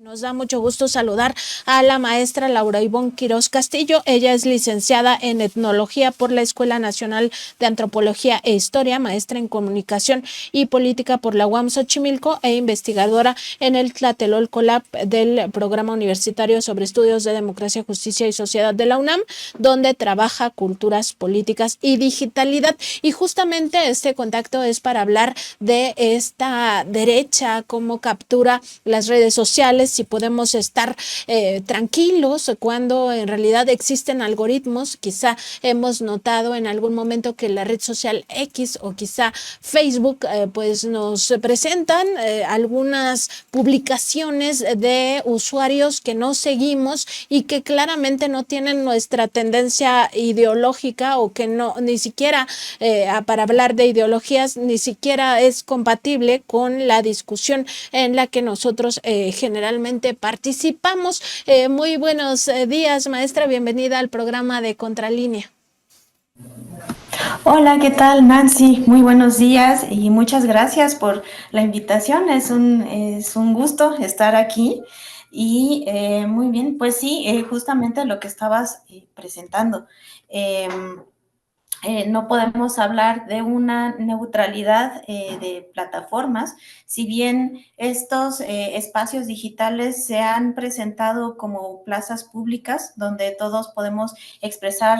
Nos da mucho gusto saludar a la maestra Laura Ivonne Quiroz Castillo. Ella es licenciada en Etnología por la Escuela Nacional de Antropología e Historia, maestra en Comunicación y Política por la UAM Xochimilco e investigadora en el Tlatelolco Lab del Programa Universitario sobre Estudios de Democracia, Justicia y Sociedad de la UNAM, donde trabaja culturas políticas y digitalidad. Y justamente este contacto es para hablar de esta derecha, cómo captura las redes sociales, si podemos estar tranquilos cuando en realidad existen algoritmos. Quizá hemos notado en algún momento que la red social X o quizá Facebook pues nos presentan algunas publicaciones de usuarios que no seguimos y que claramente no tienen nuestra tendencia ideológica, o que no, ni siquiera para hablar de ideologías, ni siquiera es compatible con la discusión en la que nosotros generalmente participamos. Muy buenos días, maestra, bienvenida al programa de Contralínea. Hola, ¿qué tal, Nancy? Muy buenos días y muchas gracias por la invitación. Es un gusto estar aquí y muy bien, pues sí, justamente lo que estabas presentando. No podemos hablar de una neutralidad de plataformas, si bien estos espacios digitales se han presentado como plazas públicas donde todos podemos expresar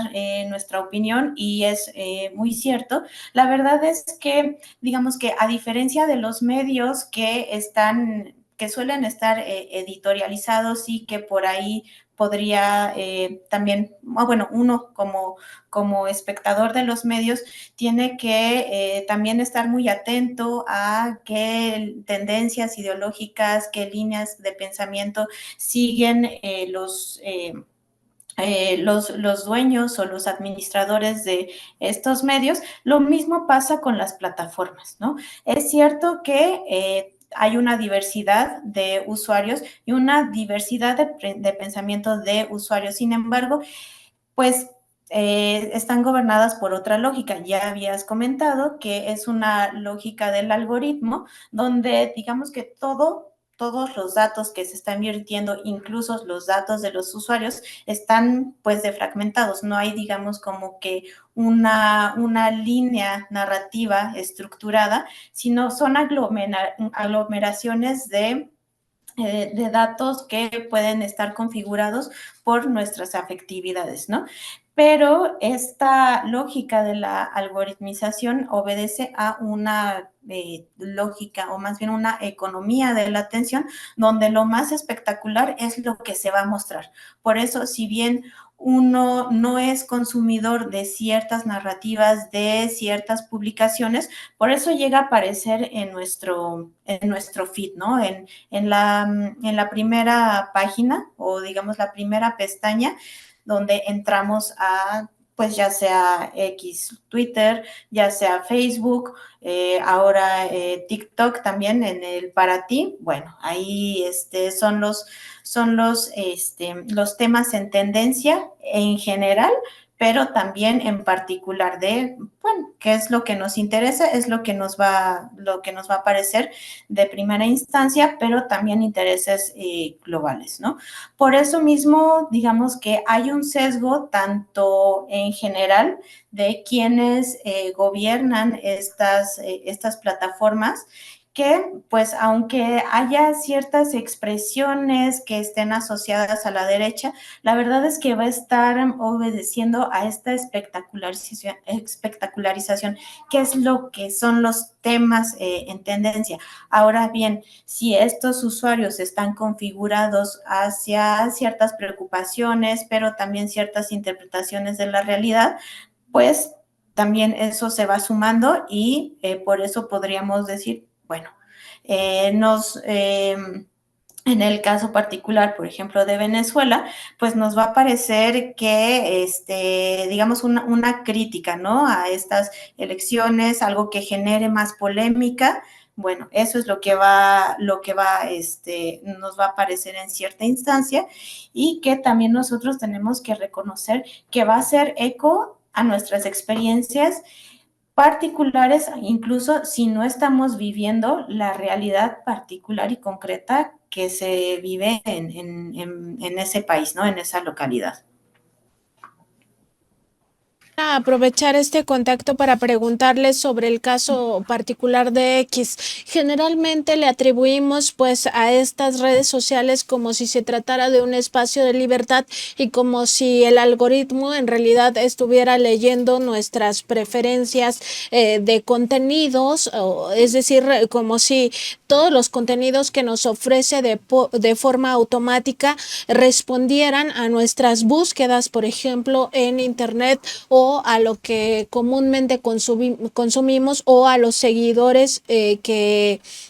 nuestra opinión, y es muy cierto. La verdad es que, digamos que a diferencia de los medios que suelen estar editorializados y que por ahí podría también, bueno, uno como espectador de los medios tiene que también estar muy atento a qué tendencias ideológicas, qué líneas de pensamiento siguen los dueños o los administradores de estos medios. Lo mismo pasa con las plataformas, ¿no? Es cierto que hay una diversidad de usuarios y una diversidad de pensamiento de usuarios. Sin embargo, pues están gobernadas por otra lógica. Ya habías comentado que es una lógica del algoritmo, donde digamos que todos los datos que se están virtiendo, incluso los datos de los usuarios, están pues defragmentados. No hay, digamos, como que una línea narrativa estructurada, sino son aglomeraciones de datos que pueden estar configurados por nuestras afectividades, ¿no? Pero esta lógica de la algoritmización obedece a una lógica, o más bien una economía de la atención, donde lo más espectacular es lo que se va a mostrar. Por eso, si bien uno no es consumidor de ciertas narrativas, de ciertas publicaciones, por eso llega a aparecer en nuestro feed, ¿no? En la primera página, o digamos la primera pestaña, donde entramos a, pues ya sea X, Twitter, ya sea Facebook, ahora TikTok también en el para ti. Bueno, ahí son los temas en tendencia en general, pero también en particular de, bueno, qué es lo que nos interesa, es lo que nos va a aparecer de primera instancia, pero también intereses globales, ¿no? Por eso mismo, digamos que hay un sesgo tanto en general de quienes gobiernan estas plataformas, que pues aunque haya ciertas expresiones que estén asociadas a la derecha, la verdad es que va a estar obedeciendo a esta espectacularización, que es lo que son los temas en tendencia. Ahora bien, si estos usuarios están configurados hacia ciertas preocupaciones, pero también ciertas interpretaciones de la realidad, pues también eso se va sumando, y por eso podríamos decir, bueno, en el caso particular, por ejemplo, de Venezuela, pues nos va a parecer que, digamos, una crítica, ¿no?, a estas elecciones, algo que genere más polémica. Bueno, eso es lo que nos va a aparecer en cierta instancia, y que también nosotros tenemos que reconocer que va a hacer eco a nuestras experiencias, particulares, incluso si no estamos viviendo la realidad particular y concreta que se vive en ese país, ¿no? En esa localidad. Aprovechar este contacto para preguntarles sobre el caso particular de X. Generalmente le atribuimos pues a estas redes sociales como si se tratara de un espacio de libertad y como si el algoritmo en realidad estuviera leyendo nuestras preferencias de contenidos, es decir, como si todos los contenidos que nos ofrece de forma automática respondieran a nuestras búsquedas, por ejemplo, en internet, o a lo que comúnmente consumimos, o a los seguidores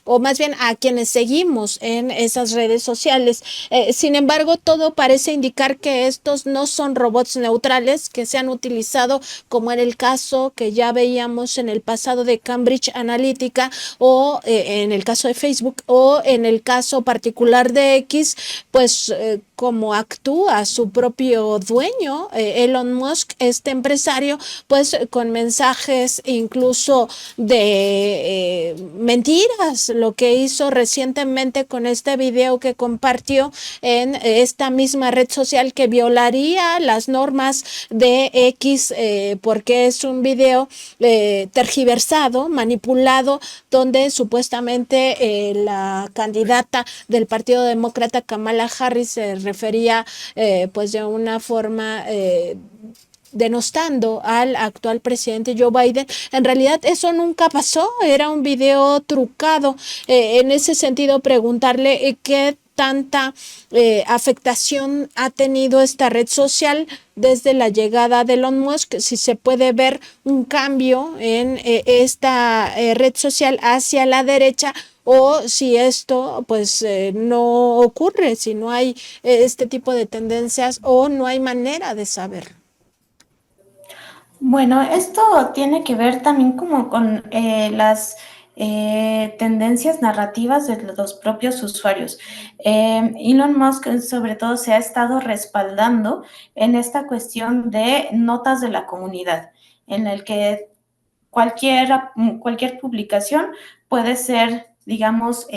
o más bien a quienes seguimos en esas redes sociales. Sin embargo, todo parece indicar que estos no son robots neutrales que se han utilizado, como en el caso que ya veíamos en el pasado de Cambridge Analytica, o en el caso de Facebook, o en el caso particular de X, pues como actúa su propio dueño, Elon Musk, este empresario, pues con mensajes incluso de mentiras, lo que hizo recientemente con este video que compartió en esta misma red social, que violaría las normas de X, porque es un video tergiversado, manipulado, donde supuestamente la candidata del Partido Demócrata, Kamala Harris, se refería pues de una forma denostando al actual presidente Joe Biden. En realidad eso nunca pasó, era un video trucado. En ese sentido, preguntarle qué tanta afectación ha tenido esta red social desde la llegada de Elon Musk, si se puede ver un cambio en esta red social hacia la derecha, o si esto pues no ocurre, si no hay este tipo de tendencias, o no hay manera de saberlo. Bueno, esto tiene que ver también como con las tendencias narrativas de los propios usuarios. Elon Musk sobre todo se ha estado respaldando en esta cuestión de notas de la comunidad, en el que cualquier publicación puede ser, digamos,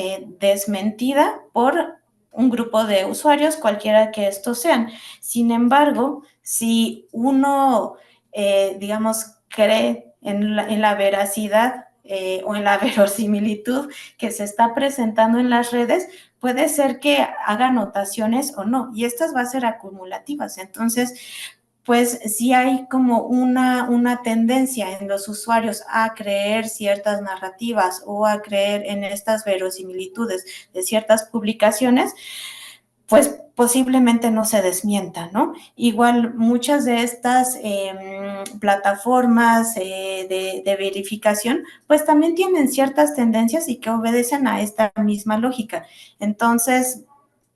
desmentida por un grupo de usuarios, cualquiera que estos sean. Sin embargo, si uno digamos, cree en la veracidad o en la verosimilitud que se está presentando en las redes, puede ser que haga anotaciones o no, y estas van a ser acumulativas. Entonces, pues sí hay como una tendencia en los usuarios a creer ciertas narrativas o a creer en estas verosimilitudes de ciertas publicaciones, pues posiblemente no se desmienta, ¿no? Igual muchas de estas plataformas de verificación, pues también tienen ciertas tendencias y que obedecen a esta misma lógica. Entonces,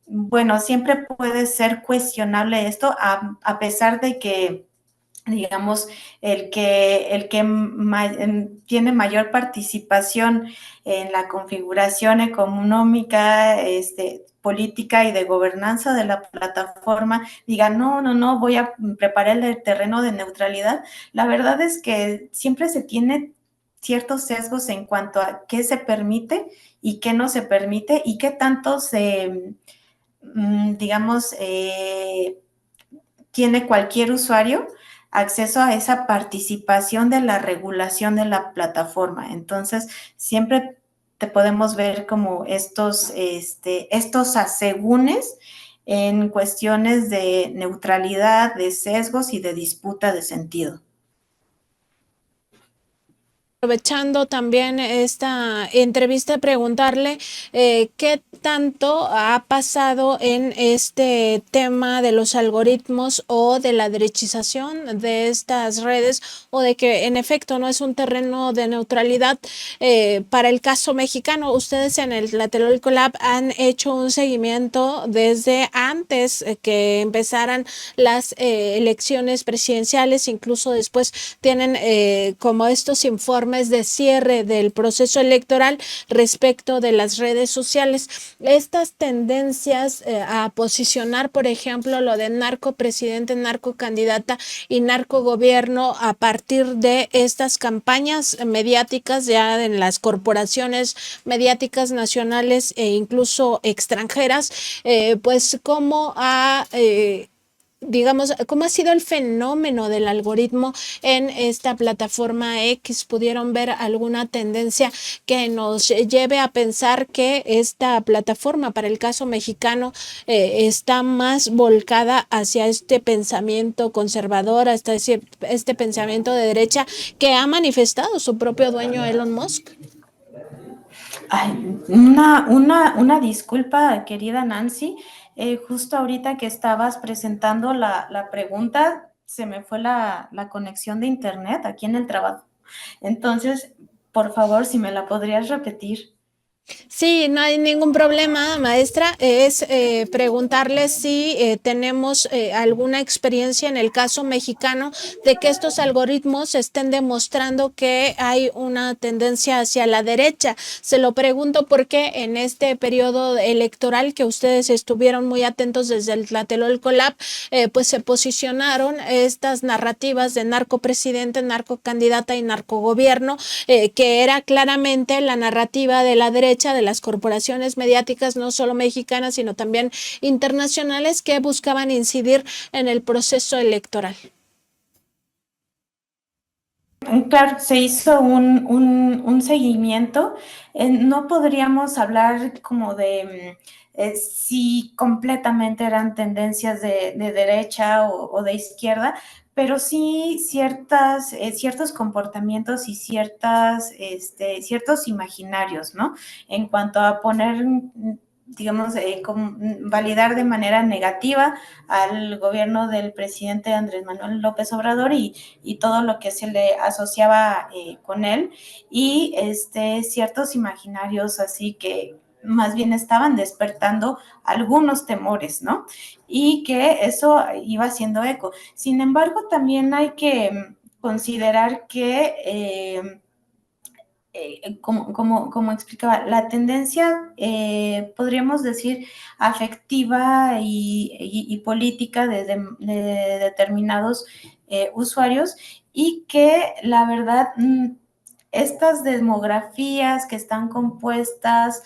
bueno, siempre puede ser cuestionable esto, a pesar de que digamos, tiene mayor participación en la configuración económica, política y de gobernanza de la plataforma, diga, no, voy a preparar el terreno de neutralidad. La verdad es que siempre se tiene ciertos sesgos en cuanto a qué se permite y qué no se permite y qué tanto digamos, tiene cualquier usuario acceso a esa participación de la regulación de la plataforma. Entonces, siempre te podemos ver como estos asegúnes en cuestiones de neutralidad, de sesgos y de disputa de sentido. Aprovechando también esta entrevista, preguntarle qué tanto ha pasado en este tema de los algoritmos o de la derechización de estas redes, o de que en efecto no es un terreno de neutralidad. Para el caso mexicano, ustedes en el Tlatelolco Lab han hecho un seguimiento desde antes que empezaran las elecciones presidenciales, incluso después tienen como estos informes informes de cierre del proceso electoral respecto de las redes sociales. Estas tendencias a posicionar, por ejemplo, lo de narcopresidente, narcocandidata y narcogobierno a partir de estas campañas mediáticas ya en las corporaciones mediáticas nacionales e incluso extranjeras, pues cómo digamos, cómo ha sido el fenómeno del algoritmo en esta plataforma X. ¿Pudieron ver alguna tendencia que nos lleve a pensar que esta plataforma, para el caso mexicano, está más volcada hacia este pensamiento conservador, hasta este pensamiento de derecha que ha manifestado su propio dueño Elon Musk? Ay, una disculpa, querida Nancy. Justo ahorita que estabas presentando la pregunta, se me fue la conexión de internet aquí en el trabajo. Entonces, por favor, si me la podrías repetir. Sí, no hay ningún problema, maestra. Es preguntarle si tenemos alguna experiencia en el caso mexicano de que estos algoritmos estén demostrando que hay una tendencia hacia la derecha. Se lo pregunto porque en este periodo electoral que ustedes estuvieron muy atentos desde el Tlatelolco Lab, pues se posicionaron estas narrativas de narcopresidente, narcocandidata y narcogobierno, que era claramente la narrativa de la derecha, de las corporaciones mediáticas, no solo mexicanas, sino también internacionales, que buscaban incidir en el proceso electoral. Claro, se hizo un seguimiento. No podríamos hablar como de si completamente eran tendencias de derecha o de izquierda, pero sí ciertos comportamientos y ciertos imaginarios, ¿no? En cuanto a poner, digamos, validar de manera negativa al gobierno del presidente Andrés Manuel López Obrador y todo lo que se le asociaba con él, y ciertos imaginarios así que más bien estaban despertando algunos temores, ¿no? Y que eso iba haciendo eco. Sin embargo, también hay que considerar que como explicaba, la tendencia, podríamos decir, afectiva y política de determinados usuarios, y que la verdad, estas demografías que están compuestas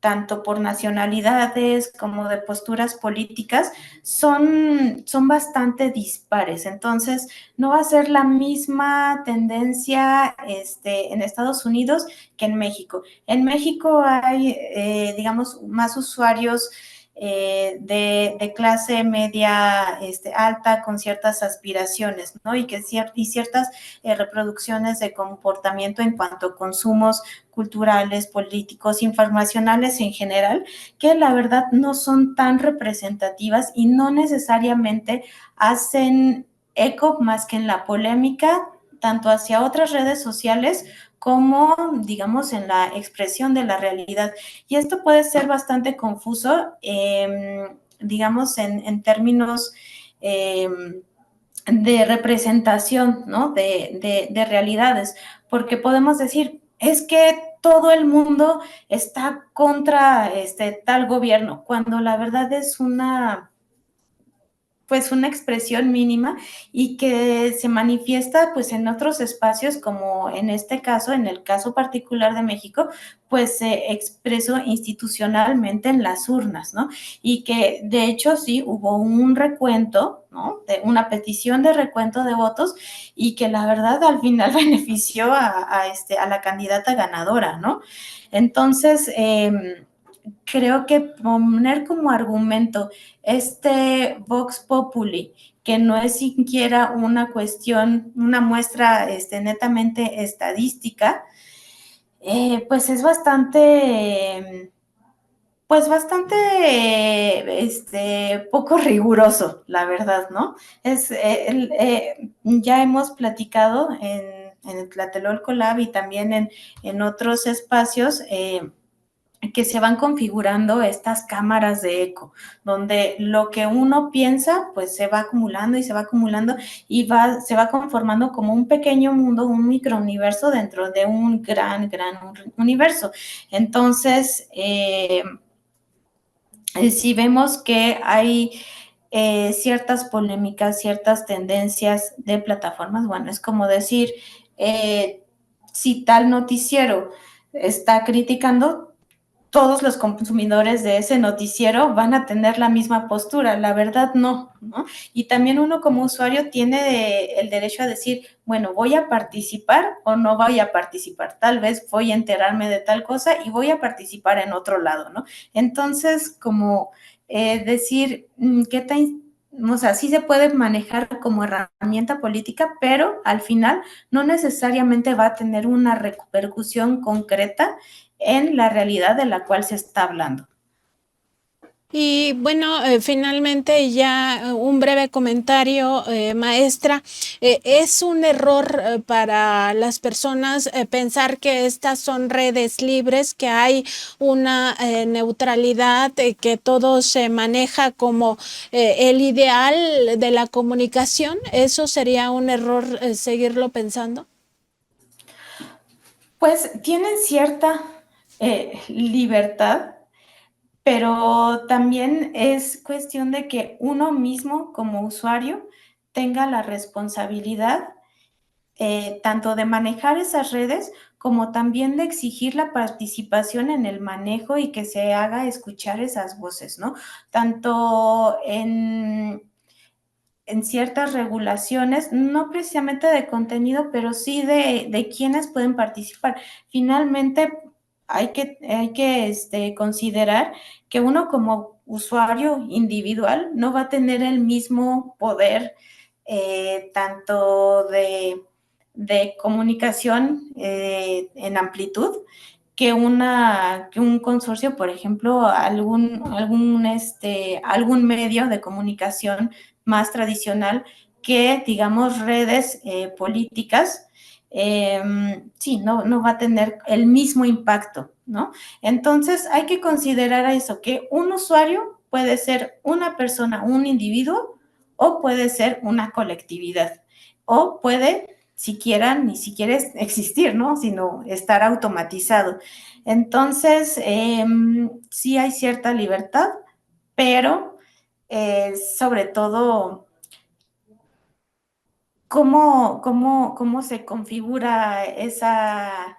tanto por nacionalidades como de posturas políticas son bastante dispares. Entonces, no va a ser la misma tendencia en Estados Unidos que en México. En México hay, digamos, más usuarios de clase media alta con ciertas aspiraciones, ¿no? Y ciertas reproducciones de comportamiento en cuanto a consumos culturales, políticos, informacionales en general, que la verdad no son tan representativas y no necesariamente hacen eco más que en la polémica, tanto hacia otras redes sociales como, digamos, en la expresión de la realidad. Y esto puede ser bastante confuso, digamos, en términos de representación, ¿no? De realidades, porque podemos decir, es que todo el mundo está contra tal gobierno, cuando la verdad es pues una expresión mínima y que se manifiesta pues en otros espacios, como en este caso, en el caso particular de México, pues se expresó institucionalmente en las urnas, ¿no? Y que de hecho sí hubo un recuento, ¿no? De una petición de recuento de votos, y que la verdad al final benefició a la candidata ganadora, ¿no? Entonces, creo que poner como argumento Vox Populi, que no es siquiera una cuestión, una muestra netamente estadística, pues es bastante poco riguroso, la verdad, ¿no? Ya hemos platicado en el Tlatelolco Lab y también en otros espacios, que se van configurando estas cámaras de eco, donde lo que uno piensa, pues se va acumulando y se va acumulando y se va conformando como un pequeño mundo, un microuniverso dentro de un gran universo. Entonces, si vemos que hay ciertas polémicas, ciertas tendencias de plataformas, bueno, es como decir, si tal noticiero está criticando, todos los consumidores de ese noticiero van a tener la misma postura. La verdad, no, ¿no? Y también uno como usuario tiene el derecho a decir, bueno, ¿voy a participar o no voy a participar? Tal vez voy a enterarme de tal cosa y voy a participar en otro lado, ¿no? Entonces, como decir, ¿qué tan o sea, sí se puede manejar como herramienta política, pero al final no necesariamente va a tener una repercusión concreta en la realidad de la cual se está hablando. Y bueno, finalmente ya un breve comentario, maestra. ¿Es un error para las personas pensar que estas son redes libres, que hay una neutralidad, que todo se maneja como el ideal de la comunicación? ¿Eso sería un error seguirlo pensando? Pues tienen cierta libertad, pero también es cuestión de que uno mismo como usuario tenga la responsabilidad tanto de manejar esas redes como también de exigir la participación en el manejo y que se haga escuchar esas voces, ¿no? Tanto en ciertas regulaciones, no precisamente de contenido, pero sí de quienes pueden participar. Finalmente, hay que considerar que uno como usuario individual no va a tener el mismo poder tanto de comunicación en amplitud que un consorcio, por ejemplo, algún medio de comunicación más tradicional que, digamos, redes políticas, sí, no va a tener el mismo impacto, ¿no? Entonces, hay que considerar eso, que un usuario puede ser una persona, un individuo, o puede ser una colectividad, o puede siquiera ni siquiera existir, ¿no? Sino estar automatizado. Entonces, sí hay cierta libertad, pero sobre todo, ¿cómo se configura esa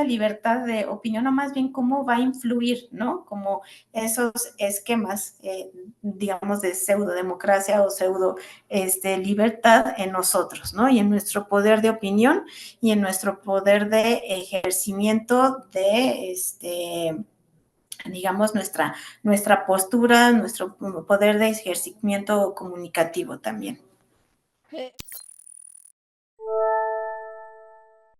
libertad de opinión, o más bien cómo va a influir, ¿no? Como esos esquemas, digamos, de pseudodemocracia o pseudo libertad en nosotros, ¿no? Y en nuestro poder de opinión y en nuestro poder de ejercimiento de digamos, nuestra postura, nuestro poder de ejercimiento comunicativo también. Eh,